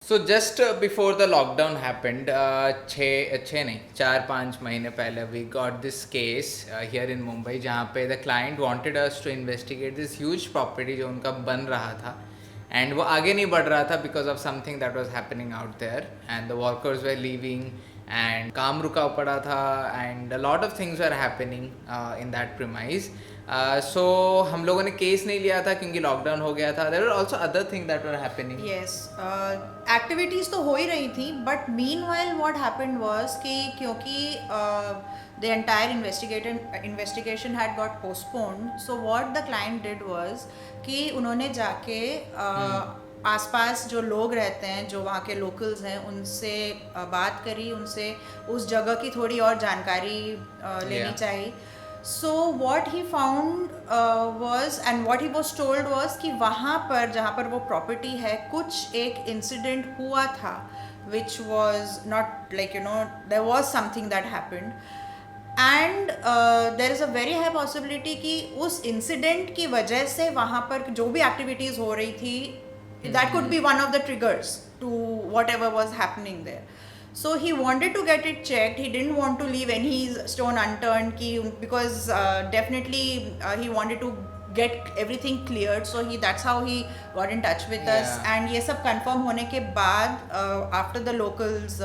So just before the lockdown happened, 4-5 महीने पहले we got this case here in Mumbai जहाँ पे the client wanted us to investigate this huge property जो उनका बन रहा था and वो आगे नहीं बढ़ रहा था because of something that was happening out there and the workers were leaving and काम रुका पड़ा था and a lot of things were happening in that premise. So हम लोगों ने केस नहीं लिया था क्योंकि लॉकडाउन हो गया था. There were also other things that were happening. Yes, activities तो हो ही रही थी but mean while what happened was कि क्योंकि the entire investigation had got postponed so what the client did was कि उन्होंने जाके आसपास जो लोग रहते हैं जो वहाँ के लोकल्स हैं उनसे बात करी, उनसे उस जगह की थोड़ी और जानकारी लेनी चाहिए. So what he found was and what he was told was कि वहाँ पर जहाँ पर वो property है कुछ एक incident हुआ था which was not like there was something that happened and there is a very high possibility कि उस incident की वजह से वहाँ पर जो भी activities हो रही थी that could be one of the triggers to whatever was happening there. So he wanted to get it checked. He didn't want to leave any stone unturned because definitely he wanted to get everything cleared. So that's how he got in touch with us. And ये सब confirm होने के बाद after the locals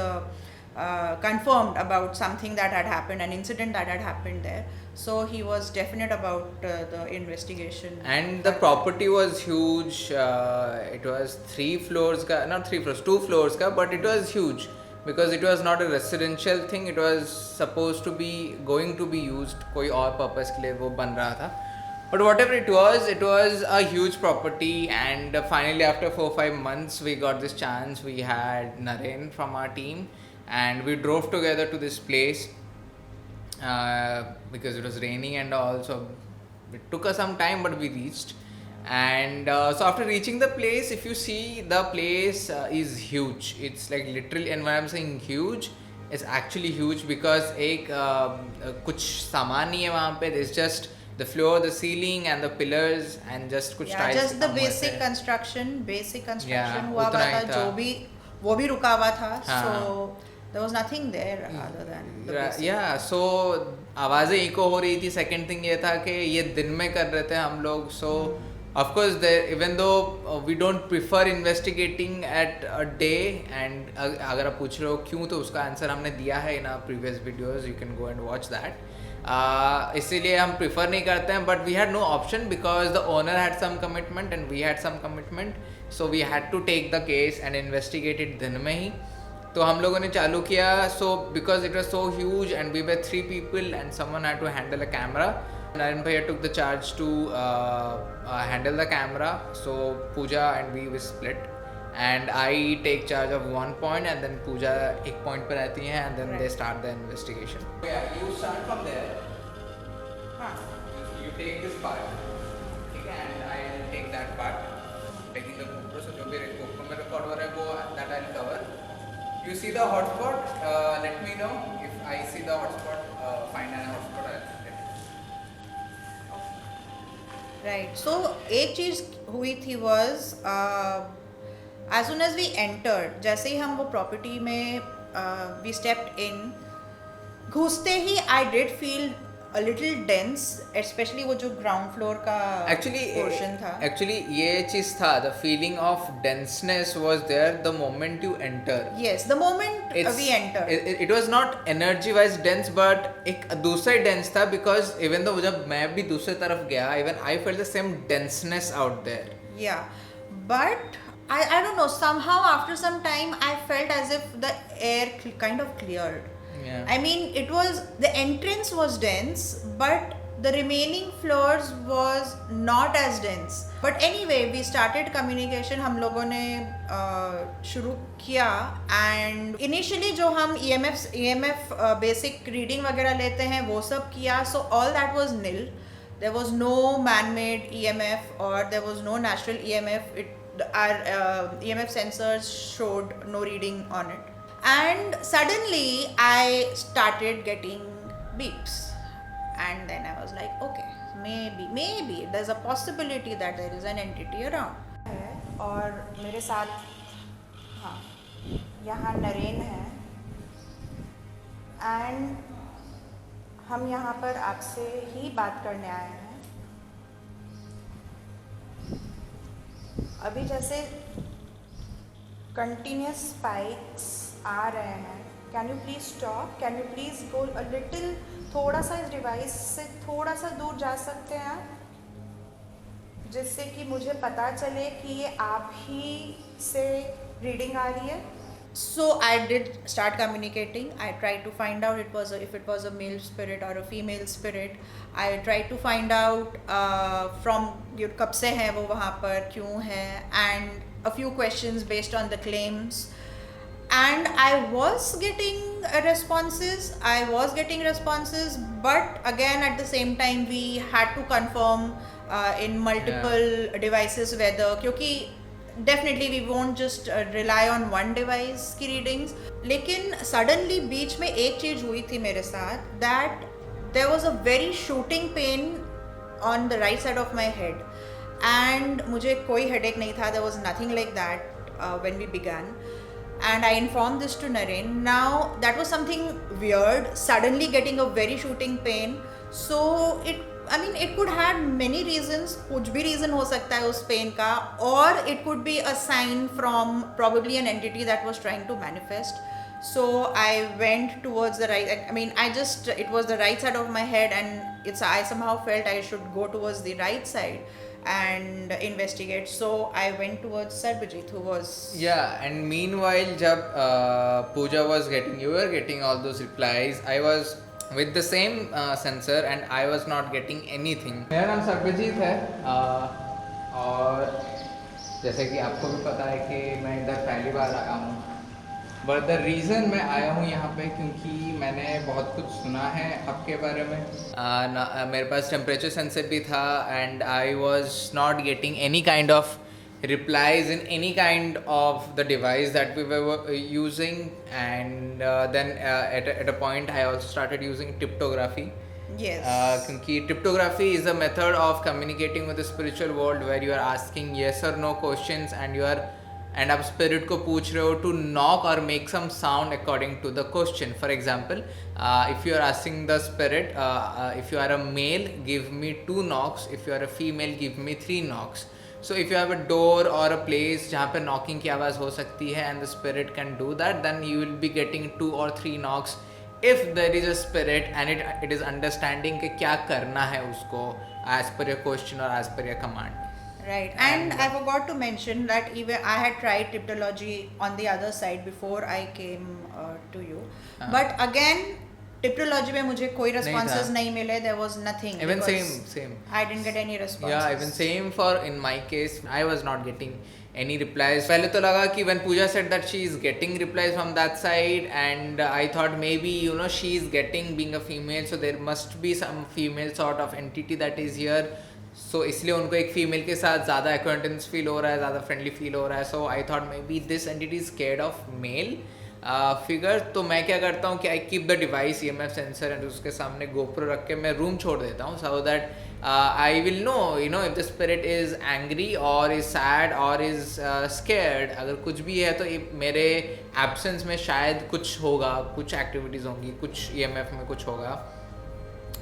confirmed about something that had happened, an incident that had happened there. So he was definite about the investigation. And the property was huge. It was 3 floors ka, not 3 floors, 2 floors ka, but it was huge. Because it was not a residential thing, it was supposed to be going to be used कोई और purpose के लिए वो बन रहा था. But whatever it was a huge property and finally after 4-5 months we got this chance. We had Naren from our team and we drove together to this place because it was raining and all, so it took us some time but we reached. And so after reaching the place, if you see, the place is huge. It's like literally, and when I'm saying huge, it's actually huge because एक कुछ सामान नहीं है वहाँ पे. There's just the floor, the ceiling, and the pillars, and just कुछ tiles. Just the basic construction हुआ उतना ही था. था. जो भी वो भी रुका हुआ था. So there was nothing there other than the basic. Yeah, so आवाज़ें इको हो रही थी. Second thing ये था कि ये दिन में कर रहे थे हम लोग. So of course there, even though we don't prefer investigating at a day and अगर आप पूछ रहे हो क्यों, तो उसका आंसर हमने दिया है in our previous videos. You can go and watch that. इसीलिए हम prefer नहीं करते हैं, but we had no option because the owner had some commitment and we had some commitment, so we had to take the case and investigate it दिन में ही. तो हम लोगों ने चालू किया. So because it was so huge and we were 3 people and someone had to handle a camera. Naren Bhaiya took the charge to handle the camera. So Pooja and we split, and I take charge of one point, and then Pooja एक point पर आती है, and then they start the investigation. Yeah, you start from there. You take this part, okay, and I'll take that part, taking the GoPro. So जो भी GoPro में record हो रहा है वो that I'll cover. You see the hotspot? Let me know if I see the hotspot. Find an hotspot. Right. So एक चीज़ हुई थी was as soon as we entered, जैसे ही हम वो property में we stepped in, घुसते ही I did feel a little dense, especially वो जो ground floor का portion था. Actually ये चीज़ था, the feeling of denseness was there the moment you enter. Yes, the moment we entered. It was not energy wise dense, but एक दूसरा dense था because even though जब मैं भी दूसरे तरफ गया, even I felt the same denseness out there. Yeah, but I don't know, somehow after some time I felt as if the air kind of cleared. Yeah. I mean, the entrance was dense, but the remaining floors was not as dense. But anyway, we started communication. हम लोगों ने शुरू किया and initially जो हम EMF basic reading वगैरह लेते हैं वो सब किया. So all that was nil. There was no man-made EMF or there was no natural EMF. Our EMF sensors showed no reading on it. And suddenly I started getting beeps, and then I was like, okay, maybe there's a possibility that there is an entity around. और मेरे साथ हाँ यहाँ नरेन है and हम यहाँ पर आपसे ही बात करने आए हैं। अभी जैसे कंटिन्यूस स्पाइक्स आ रहे हैं, can you please stop, can you please go a little, थोड़ा सा इस डिवाइस से थोड़ा सा दूर जा सकते हैं आप, जिससे कि मुझे पता चले कि ये आप ही से रीडिंग आ रही है। So I did start communicating. I tried to find out if it was a male spirit or a female spirit. I tried to find out from कब से है वो वहाँ पर, क्यों है, and a few questions based on the claims. And I was getting responses. But again at the same time we had to confirm in multiple devices whether, क्योंकि definitely we won't just rely on one device की readings. लेकिन suddenly बीच में एक चीज़ हुई थी मेरे साथ, that there was a very shooting pain on the right side of my head and मुझे कोई हेडेक नहीं था, there was nothing like that when we began and I informed this to Naren. Now that was something weird, suddenly getting a very shooting pain. So it could have many reasons. कुछ भी reason हो सकता है उस pain का, or it could be a sign from probably an entity that was trying to manifest. So I went towards the right. It was the right side of my head, and I somehow felt I should go towards the right side and investigate. So I went towards Sarbajit, who was And meanwhile जब Pooja was getting, you were getting all those replies, I was with the same sensor and I was not getting anything. मेरा नाम सर्वजीत है और जैसे कि आपको भी पता है कि मैं इधर पहली बार आया हूँ, बट द रीज़न मैं आया हूँ यहाँ पे क्योंकि मैंने बहुत कुछ सुना है आपके बारे में। मेरे पास टेम्परेचर सेंसर भी था and I was not getting any kind of replies in any kind of the device that we were using, and then at a point I also started using cryptography. yes. क्योंकि cryptography is a method of communicating with the spiritual world where you are asking yes or no questions and आप spirit को पूछ रहे हो to knock or make some sound according to the question. For example, if you are asking the spirit, if you are a male, give me 2 knocks. If you are a female, give me 3 knocks. So if you have a door or a place जहाँ पे knocking की आवाज़ हो सकती है and the spirit can do that, then you will be getting 2 or 3 knocks if there is a spirit and it is understanding कि क्या करना है उसको as per your question or as per your command. Right, and I forgot to mention that even I had tried cryptology on the other side before I came to you, but again cryptology में मुझे कोई responses नहीं मिले. There was nothing. Even same. I didn't get any responses. Yeah, even same for in my case. I was not getting any replies. पहले तो लगा कि when Pooja said that she is getting replies from that side, and I thought maybe she is getting, being a female, so there must be some female sort of entity that is here. So इसलिए उनको एक female के साथ ज़्यादा acquaintance feel हो रहा है, ज़्यादा फ्रेंडली फील हो रहा है. So I thought maybe this entity is scared of male figure. तो मैं क्या करता हूँ कि I keep the device EMF sensor and उसके सामने गोप्रो रख के मैं रूम छोड़ देता हूँ, so that I will know if the spirit is angry और इज़ सैड और इज़ स्केयर्ड. अगर कुछ भी है तो मेरे एब्सेंस में शायद कुछ होगा, कुछ एक्टिविटीज़ होंगी, कुछ EMF में कुछ होगा,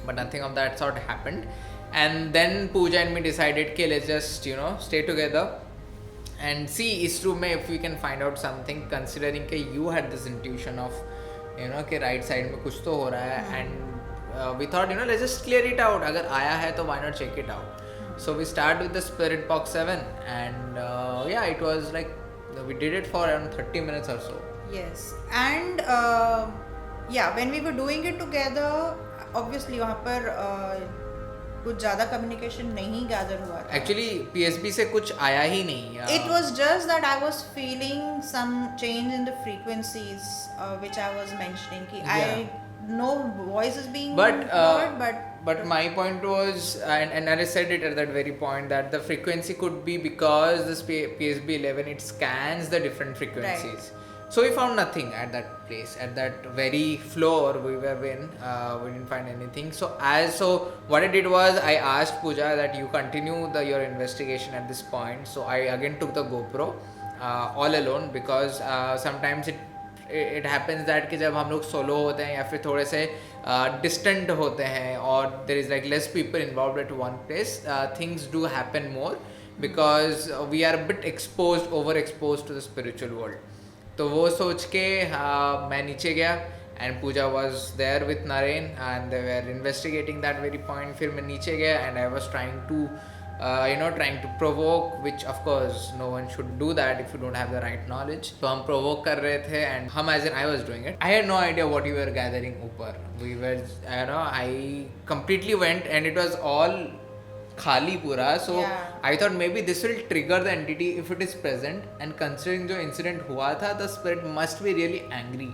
but nothing of that sort happened. And then Puja and me decided कि let's just stay together and see इस रूम में if we can find out something, considering कि you had this intuition of कि right side में कुछ तो हो रहा है, and we thought let's just clear it out. अगर आया है तो why not check it out. So we start with the Spirit Box 7 and it was like we did it for around 30 minutes or so. Yes, and when we were doing it together, obviously वहाँ पर कुछ ज़्यादा communication नहीं gather हुआ था. Actually PSB से कुछ आया ही नहीं. It was just that I was feeling some change in the frequencies which I was mentioning कि I know voice is being heard, but my point was, and I said it at that very point, that the frequency could be because this PSB 11 it scans the different frequencies. Right. So we found nothing at that place, at that very floor we were in. We didn't find anything. So what I did was I asked Pooja that you continue your investigation at this point. So I again took the GoPro all alone, because sometimes it happens that कि जब हम लोग solo होते हैं या फिर थोड़े से डिस्टेंट होते हैं और there is like less people involved at one place, things do happen more because we are a bit overexposed to the spiritual world. तो वो सोच के मैं नीचे गया and Pooja was there with Naren and they were investigating that very point. फिर मैं नीचे गया and I was trying to trying to provoke, which of course no one should do that if you don't have the right knowledge. तो हम provoke कर रहे थे and हम, as in I was doing it, I had no idea what you were gathering ऊपर. We were, I completely went and it was all खाली पूरा. So Yeah. I thought maybe this will trigger the entity if it is present, and considering जो incident हुआ था, the spirit must be really angry.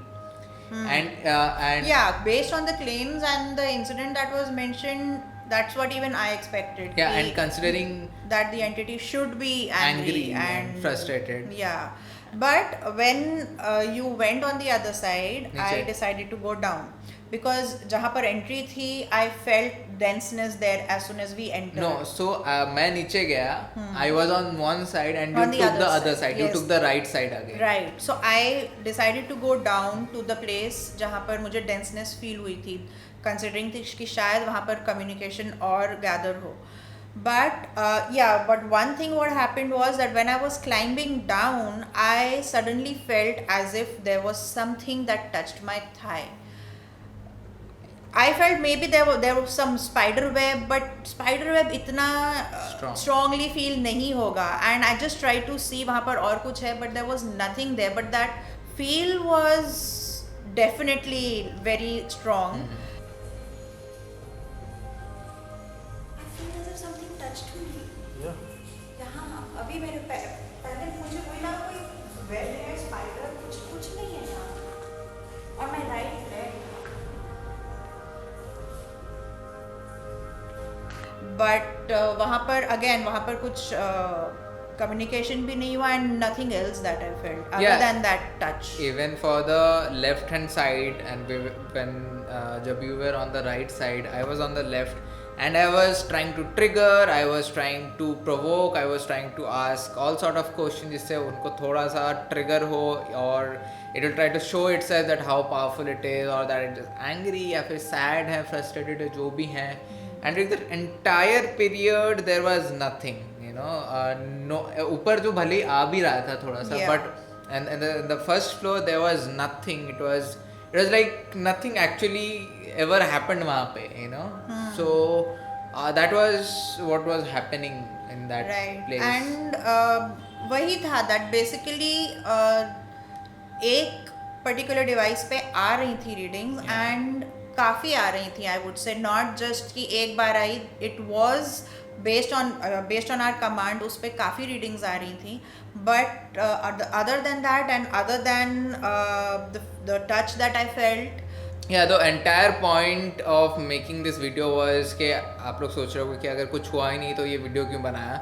And Yeah, based on the claims and the incident that was mentioned, that's what even I expected. yeah, कि and considering that the entity should be angry, and frustrated. Yeah, but when you went on the other side, I नीचे. decided to go down because जहाँ पर entry थी, I felt denseness there as soon as we entered. No, so मैं नीचे गया. I was on one side and you On the took other the other side, side. You yes. took the right side again. Right. So I decided to go down to the place जहाँ पर मुझे denseness feel हुई थी, considering थी कि शायद वहाँ पर communication और gather हो. But but one thing what happened was that when I was climbing down, I suddenly felt as if there was something that touched my thigh. I felt maybe there was some spider web, but spider web इतना strongly feel नहीं होगा. And I just tried to see वहाँ पर और कुछ है, but there was nothing there. But that feel was definitely very strong. I feel as if something touched me. Yeah. यहाँ अभी मेरे पहले मुझे कोई ना कोई वेब है, स्पाइडर कुछ नहीं है यहाँ. और my right leg. बट वहाँ पर कुछ communication भी नहीं हुआ and nothing else that I felt other than that touch. Even for the left hand side, and when जब you were on the right side, I was on the left and I was trying to trigger, I was trying to provoke, I was trying to ask all sort of questions जिससे उनको थोड़ा सा trigger हो, और it will try to show itself that how powerful it is, or that it is angry या फिर sad है, frustrated है, जो भी है. And during the entire period there was nothing, no, ऊपर जो भले आ भी रहा था थोड़ा सा, Yeah. but and the first floor there was nothing. It was like nothing actually ever happened वहाँ पे, so that was what was happening in that Right. place. And वही था that basically एक particular device पे आ रही थी readings, and काफ़ी आ रही थी. I would say not just कि एक बार आई, it was based on our command उस पे काफ़ी readings आ रही थी. But other than that, and other than the touch that I felt, Yeah, the entire point of making this video was कि आप लोग सोच रहे हो कि अगर कुछ हुआ ही नहीं तो ये वीडियो क्यों बनाया.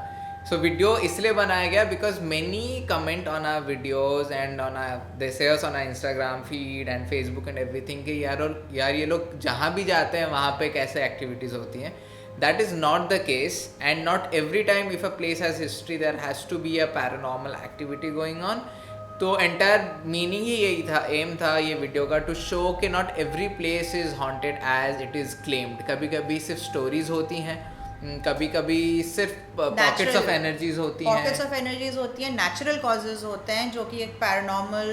So वीडियो इसलिए बनाया गया because many comment on our videos and they say us on our Instagram feed and Facebook and everything कि यार ये लोग जहाँ भी जाते हैं वहाँ पे कैसे activities होती हैं. That is not the case, and not every time if a place has history there has to be a paranormal activity going on. तो एंटायर मीनिंग ही यही था, एम था ये वीडियो का, टू शो कि not every place is haunted as it is claimed. कभी कभी सिर्फ स्टोरीज होती हैं, कभी कभी सिर्फ पॉकेट्स ऑफ एनर्जीज होती हैं. पॉकेट्स ऑफ एनर्जीज होती हैं, नेचुरल कॉजेज होते हैं जो कि एक पैरानॉर्मल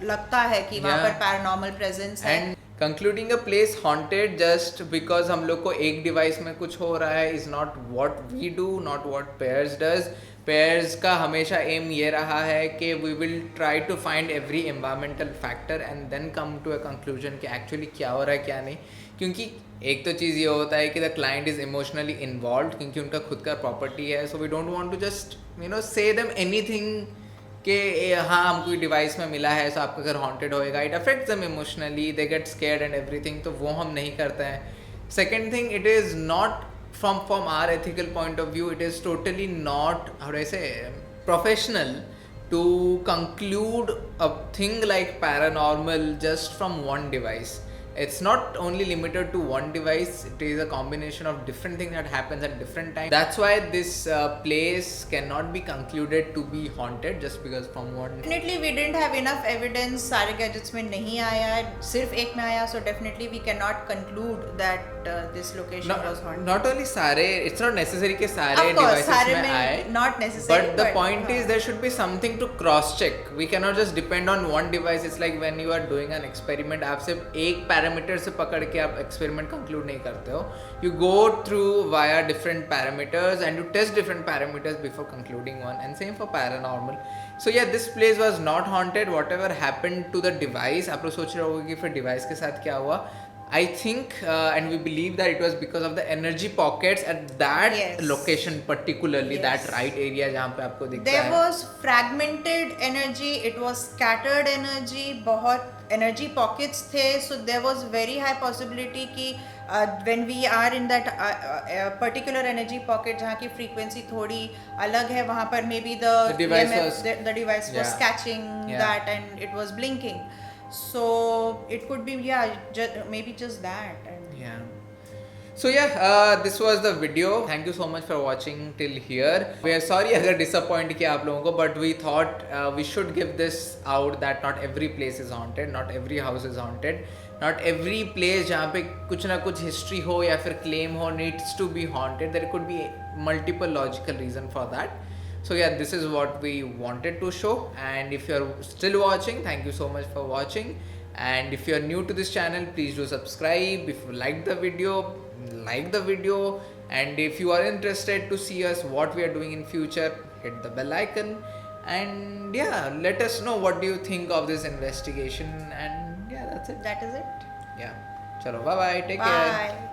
लगता है कि वहाँ पर पैरानॉर्मल प्रेजेंस है. And concluding a place haunted just because हम लोग को एक डिवाइस में कुछ हो रहा है is not what we do, not what pairs does. Pairs का हमेशा एम ये रहा है कि we will try to find every environmental factor and then come to a conclusion कि एक्चुअली क्या हो रहा है क्या नहीं. क्योंकि एक तो चीज़ ये होता है कि the client is emotionally involve, क्योंकि उनका खुद का प्रॉपर्टी है. So we don't want to just say them anything कि हाँ हमको डिवाइस में मिला है सो आपका घर हॉन्टेड होएगा. It affects them emotionally, they get scared and everything. तो वो हम नहीं करते हैं. Second thing, it is not from our ethical point of view, it is totally not, how do I say, professional to conclude a thing like paranormal just from one device. it's not only limited to one device, it is a combination of different things that happens at different times. That's why this place cannot be concluded to be haunted just because from one. Definitely we didn't have enough evidence, सारे gadgets में नहीं आया, सिर्फ एक में आया, so definitely we cannot conclude that this location was haunted. Not only सारे, it's not necessary कि सारे Of course, devices सारे में में आए, not necessary. but the point is there should be something to cross check. We cannot just depend on one device. It's like when you are doing an experiment, आप सिर्फ एक parameter से पकड़ के आप एक्सपेरिमेंट कंक्लूड नहीं करते हो. You go through via different parameters and you test different parameters before concluding one, and same for paranormal. So yeah, this place was not haunted. Whatever happened to the device, आप लोग सोच रहे होगे कि फिर डिवाइस के साथ क्या हुआ. I think and we believe that it was because of the energy pockets at that Yes. location, particularly Yes. that right area जहाँ पे आपको दिखता There है. was fragmented energy, it was scattered energy, बहुत energy pockets थे, so there was very high possibility कि when we are in that particular energy pocket जहाँ की frequency थोड़ी अलग है, वहाँ पर maybe the device EMF, was- the device was Yeah. catching Yeah. that and it was blinking. So it could be maybe just that. And Yeah. So yeah, this was the video. Thank you so much for watching till here. We are sorry अगर disappoint किया आप लोगों को, but we thought we should give this out that not every place is haunted, not every house is haunted, not every place जहाँ पे कुछ ना कुछ history हो या फिर claim हो needs to be haunted. There could be multiple logical reason for that. So yeah, this is what we wanted to show, and if you're still watching, thank you so much for watching. And if you're new to this channel, please do subscribe. If you like the video, like the video, and if you are interested to see us what we are doing in future, hit the bell icon. And yeah, let us know what do you think of this investigation. And yeah, that's it. that is it. Yeah, chalo, bye bye, take care. Bye.